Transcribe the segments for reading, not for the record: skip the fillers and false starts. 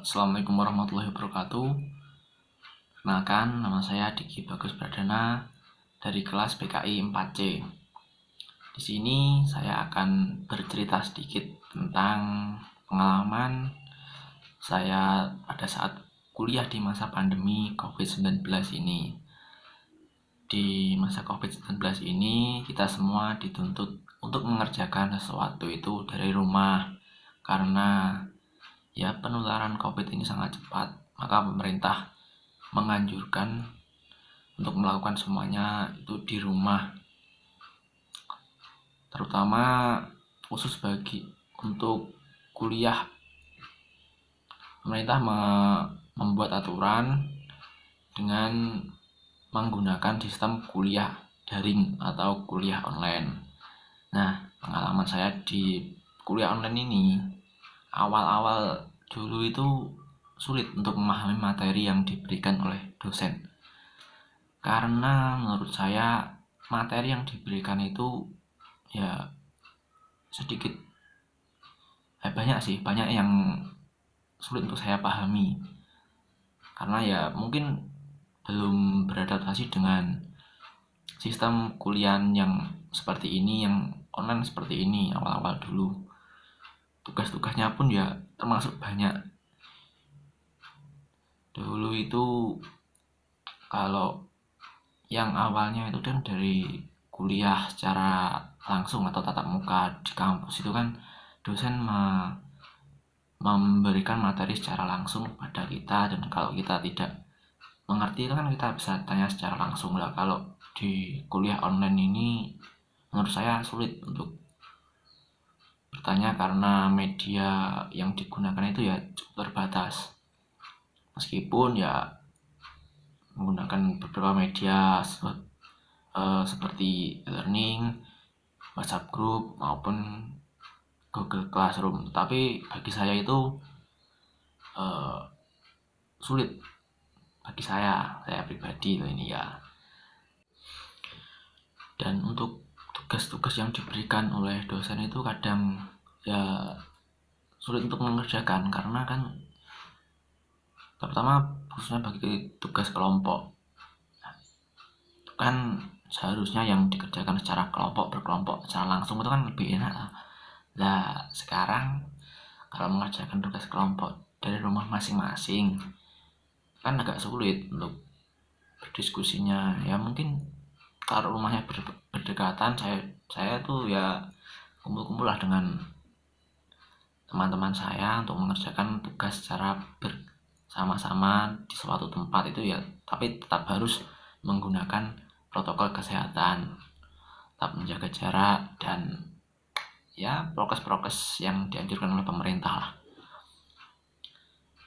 Assalamualaikum warahmatullahi wabarakatuh. Kenalkan, nama saya Diki Bagus Pradana dari kelas PKI 4C. Di sini saya akan bercerita sedikit tentang pengalaman saya pada saat kuliah di masa pandemi COVID-19 ini. Di masa COVID-19 ini, kita semua dituntut untuk mengerjakan sesuatu itu dari rumah karena penularan COVID ini sangat cepat, maka pemerintah menganjurkan untuk melakukan semuanya itu di rumah. Terutama khusus untuk kuliah, pemerintah membuat aturan dengan menggunakan sistem kuliah daring atau kuliah online. Nah, pengalaman saya di kuliah online ini, awal-awal dulu itu sulit untuk memahami materi yang diberikan oleh dosen. Karena menurut saya materi yang diberikan itu sedikit banyak yang sulit untuk saya pahami. Karena mungkin belum beradaptasi dengan sistem kuliah yang seperti ini, yang online seperti ini awal-awal dulu. Tugas-tugasnya pun termasuk banyak. Dulu itu kalau yang awalnya itu kan dari kuliah secara langsung atau tatap muka di kampus itu kan dosen memberikan materi secara langsung pada kita, dan kalau kita tidak mengerti itu kan kita bisa tanya secara langsung lah. Kalau di kuliah online ini menurut saya sulit untuk bertanya karena media yang digunakan itu cukup terbatas. Meskipun menggunakan beberapa media seperti e-learning, WhatsApp group maupun Google Classroom, tapi bagi saya itu sulit bagi saya pribadi ini ya. Dan untuk tugas-tugas yang diberikan oleh dosen itu kadang sulit untuk mengerjakan, karena kan terutama khususnya bagi tugas kelompok kan seharusnya yang dikerjakan secara berkelompok secara langsung itu kan lebih enak lah. Nah, sekarang kalau mengerjakan tugas kelompok dari rumah masing-masing kan agak sulit untuk berdiskusinya. Mungkin kalau rumahnya berdekatan, saya tuh kumpul-kumpul lah dengan teman-teman saya untuk mengerjakan tugas secara bersama-sama di suatu tempat itu tapi tetap harus menggunakan protokol kesehatan, tetap menjaga jarak dan prokes-prokes yang dianjurkan oleh pemerintah lah.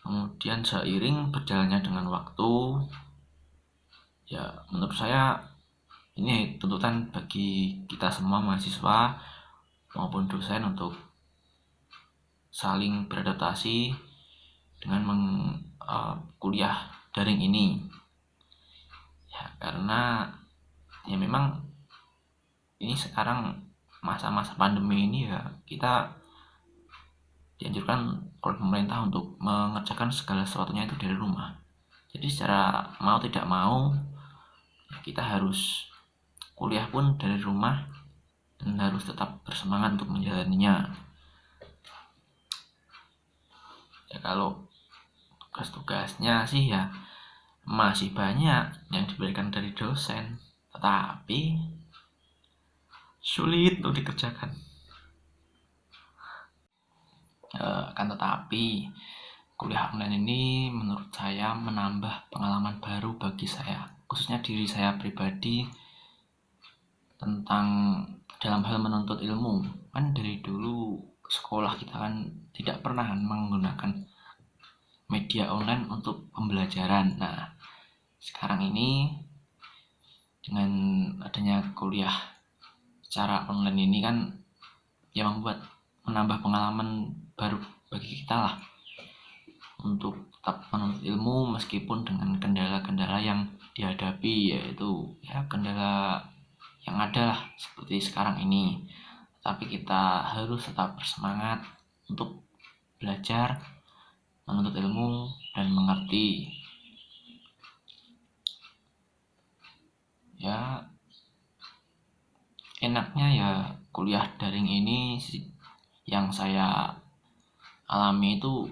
Kemudian seiring berjalannya dengan waktu, menurut saya ini tuntutan bagi kita semua mahasiswa maupun dosen untuk saling beradaptasi dengan kuliah daring ini. Karena memang ini sekarang masa-masa pandemi ini kita dianjurkan oleh pemerintah untuk mengerjakan segala sesuatunya itu dari rumah. Jadi secara mau tidak mau kita harus kuliah pun dari rumah dan harus tetap bersemangat untuk menjalaninya. Kalau tugas-tugasnya sih masih banyak yang diberikan dari dosen, tetapi sulit untuk dikerjakan. Kan tetapi kuliah online ini menurut saya menambah pengalaman baru bagi saya, khususnya diri saya pribadi, tentang dalam hal menuntut ilmu. Kan dari dulu sekolah kita kan tidak pernah menggunakan media online untuk pembelajaran. Nah, sekarang ini dengan adanya kuliah secara online ini kan menambah pengalaman baru bagi kita lah untuk tetap menuntut ilmu meskipun dengan kendala-kendala yang dihadapi, yaitu kendala yang ada lah seperti sekarang ini. Tapi kita harus tetap bersemangat untuk belajar menuntut ilmu dan mengerti. Ya, enaknya ya kuliah daring ini yang saya alami itu,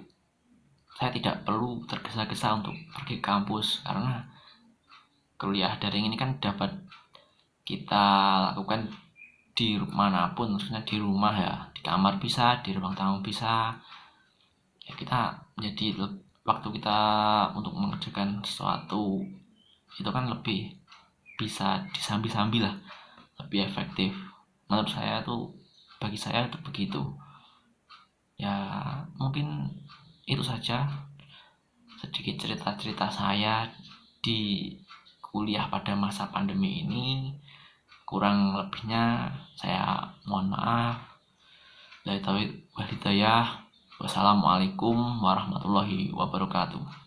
saya tidak perlu tergesa-gesa untuk pergi ke kampus, karena kuliah daring ini kan dapat kita lakukan di manapun, maksudnya di rumah ya, di kamar bisa, di ruang tamu bisa. Ya kita jadi waktu kita untuk mengerjakan sesuatu itu kan lebih bisa disambi-sambi lah, lebih efektif. Menurut saya tuh, bagi saya itu begitu. Ya mungkin itu saja sedikit cerita-cerita saya di kuliah pada masa pandemi ini. Kurang lebihnya saya mohon maaf. Dari tauhid wal hidayah. Wassalamualaikum warahmatullahi wabarakatuh.